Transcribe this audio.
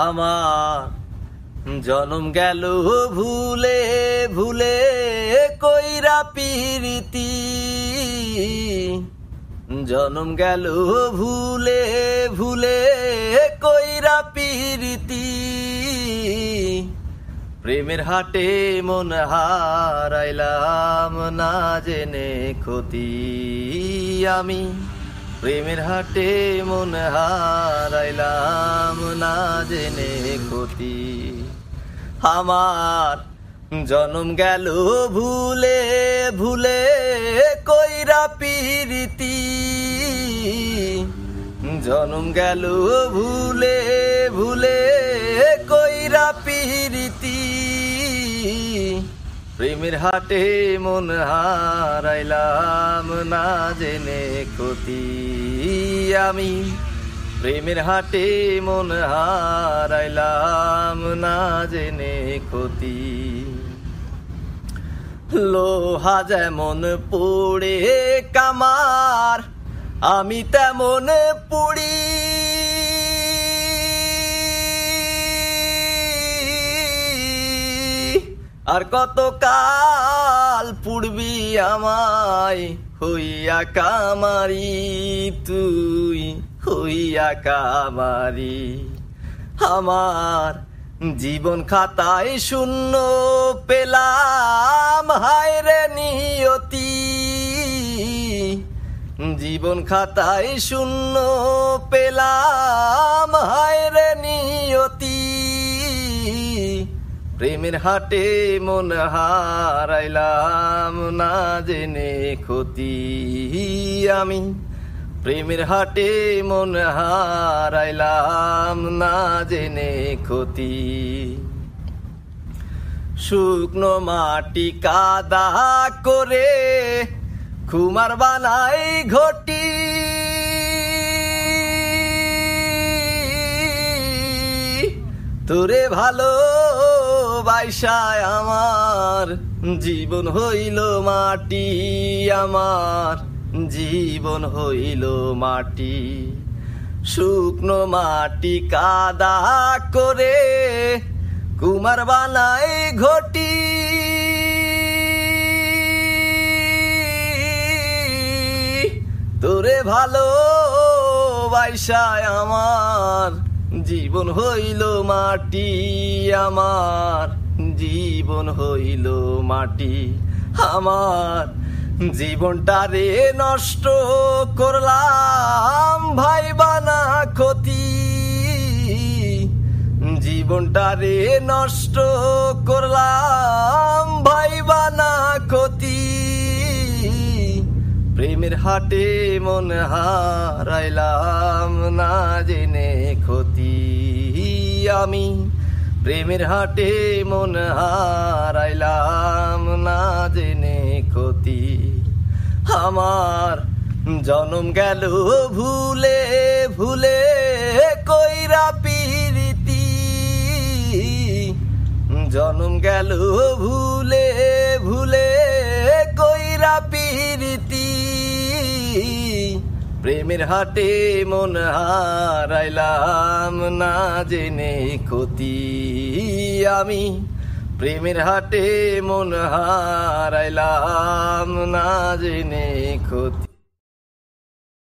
আমার জনম গেল ভুলে ভুলে কইরা পিরিতি, জনম গেল ভুলে ভুলে কইরা পিরিতি। প্রেমের হাটে মন হারাইলাম না জেনে ক্ষতি আমি, প্রেমের হাটে মন হারাইলাম না জেনে ক্ষতি। আমার জনম গেল ভুলে ভুলে কইরা পিরিতি, জনম গেল ভুলে ভুলে কইরা পিরিতি। প্রেমের হাটে মন হারাইলাম না জেনে ক্ষতি আমি, প্রেমের হাটে মন হারাইলাম না জেনে ক্ষতি। লোহা যেমন পোড়ে কামার, আমি তেমন পুড়ি। আর কত কাল পুড়বি আমায় হইয়া কামারি, তুই হইয়া কামারি। আমার জীবন খাতায় শূন্য পেলাম হায় রে নিয়তি, জীবন খাতায় শূন্য পেলাম হায় রে নিয়তি। প্রেমের হাটে মন হারাইলাম না জেনে ক্ষতি আমি, প্রেমের হাটে মন হারাইলাম না জেনে ক্ষতি। শুকনো মাটি কাদা করে কুমার বানাই ঘটি, তোরে ভালো বাইসায় আমার জীবন হইল মাটি, আমার জীবন হইল মাটি। শুকনো মাটি কাদা করে কুমার বানাই ঘটি, তোরে ভালো বাইসায় আমার জীবন হইল মাটি, আমার জীবন হইল মাটি। আমার জীবনটারে নষ্ট করলাম ভাইবা না ক্ষতি, জীবনটারে নষ্ট করলাম ভাইবা না ক্ষতি। প্রেমের হাটে মন হারাইলাম না জেনে ক্ষতি আমি, প্রেমের হাটে মন হারাইলাম না জেনে ক্ষতি। আমার জনম গেল ভুলে ভুলে কইরা পিরিতি, জনম গেল ভুলে ভুলে কইরা পিরিতি। প্রেমের হাটে মন হারাইলাম না জেনে ক্ষতি আমি, প্রেমের হাটে মন হারাইলাম না জেনে ক্ষতি।